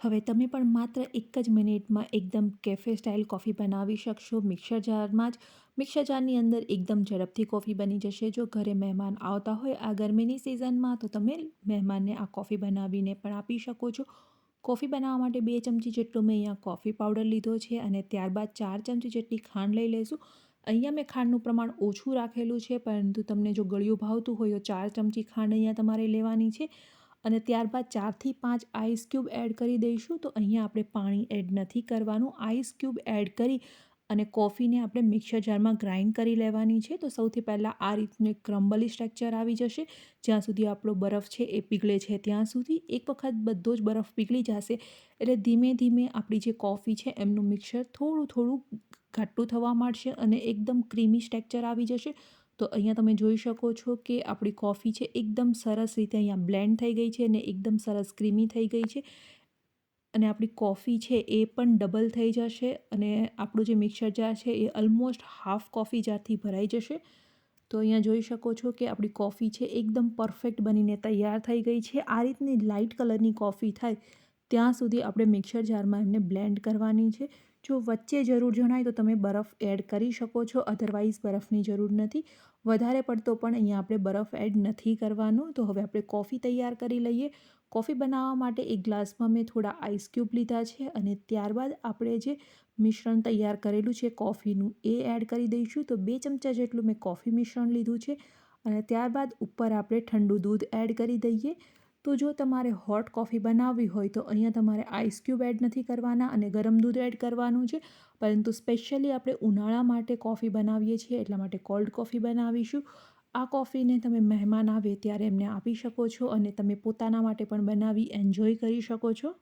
હવે તમે પણ માત્ર એક જ મિનિટમાં એકદમ કેફે સ્ટાઇલ કોફી બનાવી શકશો મિક્સર જારમાં જ. મિક્સર જારની અંદર એકદમ ઝડપથી કોફી બની જશે. જો ઘરે મહેમાન આવતા હોય આ ગરમીની સિઝનમાં તો તમે મહેમાનને આ કોફી બનાવીને પણ આપી શકો છો. કોફી બનાવવા માટે 2 ચમચી જેટલો મેં અહીંયા કોફી પાવડર લીધો છે અને ત્યારબાદ 4 ચમચી જેટલી ખાંડ લઈ લઈશું. અહીંયા મેં ખાંડનું પ્રમાણ ઓછું રાખેલું છે, પરંતુ તમને જો ગળ્યું ભાવતું હોય તો 4 ચમચી ખાંડ અહીંયા તમારે લેવાની છે. અને ત્યારબાદ 4થી 5 આઈસ ક્યુબ એડ કરી દઈશું. તો અહીંયા આપણે પાણી એડ નથી કરવાનું. આઈસ ક્યુબ એડ કરી અને કોફીને આપણે મિક્સર જારમાં ગ્રાઇન્ડ કરી લેવાની છે. તો સૌથી પહેલાં આ રીતનું એક ક્રમ્બલી સ્ટ્રક્ચર આવી જશે. જ્યાં સુધી આપણો બરફ છે એ પીગળે છે ત્યાં સુધી. એક વખત બધો જ બરફ પીગળી જશે એટલે ધીમે ધીમે આપણી જે કોફી છે એમનું મિક્સર થોડું થોડું ઘાટું થવા માંડશે અને એકદમ ક્રીમી સ્ટ્રક્ચર આવી જશે. તો અહીંયા તમે જોઈ શકો છો કે આપણી કોફી છે એકદમ સરસ રીતે અહીંયા બ્લેન્ડ થઈ ગઈ છે અને એકદમ સરસ ક્રીમી થઈ ગઈ છે. અને આપણી કોફી છે એ પણ ડબલ થઈ જશે અને આપણું જે મિક્સર જાર છે એ ઓલમોસ્ટ હાફ કોફી જારથી ભરાઈ જશે. તો અહીંયા જોઈ શકો છો કે આપણી કોફી છે એકદમ પરફેક્ટ બનીને તૈયાર થઈ ગઈ છે. આ રીતની લાઇટ કલરની કોફી થાય ત્યાં સુધી આપણે મિક્સર જારમાં એમને બ્લેન્ડ કરવાની છે. જો વચ્ચે જરૂર જણાય તો તમે બરફ એડ કરી શકો છો, અધરવાઇઝ બરફની જરૂર નથી. વધારે પડતો પણ અહીંયા આપણે બરફ એડ નથી કરવાનો. તો હવે આપણે કોફી તૈયાર કરી લઈએ. કોફી બનાવવા માટે એક ગ્લાસમાં મેં થોડા આઈસ ક્યુબ લીધા છે અને ત્યારબાદ આપણે જે મિશ્રણ તૈયાર કરેલું છે કોફીનું એ એડ કરી દઈશું. તો 2 ચમચા જેટલું મેં કોફી મિશ્રણ લીધું છે અને ત્યારબાદ ઉપર આપણે ઠંડુ દૂધ એડ કરી દઈએ. તો જો તમારે હોટ કોફી બનાવવી હોય તો અહીંયા તમારે આઈસ ક્યુબ એડ નથી કરવાના અને ગરમ દૂધ એડ કરવાનું છે. પરંતુ સ્પેશિયલી આપણે ઉનાળા માટે કોફી બનાવીએ છીએ એટલા માટે કોલ્ડ કોફી બનાવીશું. આ કોફીને તમે મહેમાન આવે ત્યારે એમને આપી શકો છો અને તમે પોતાના માટે પણ બનાવી એન્જોય કરી શકો છો.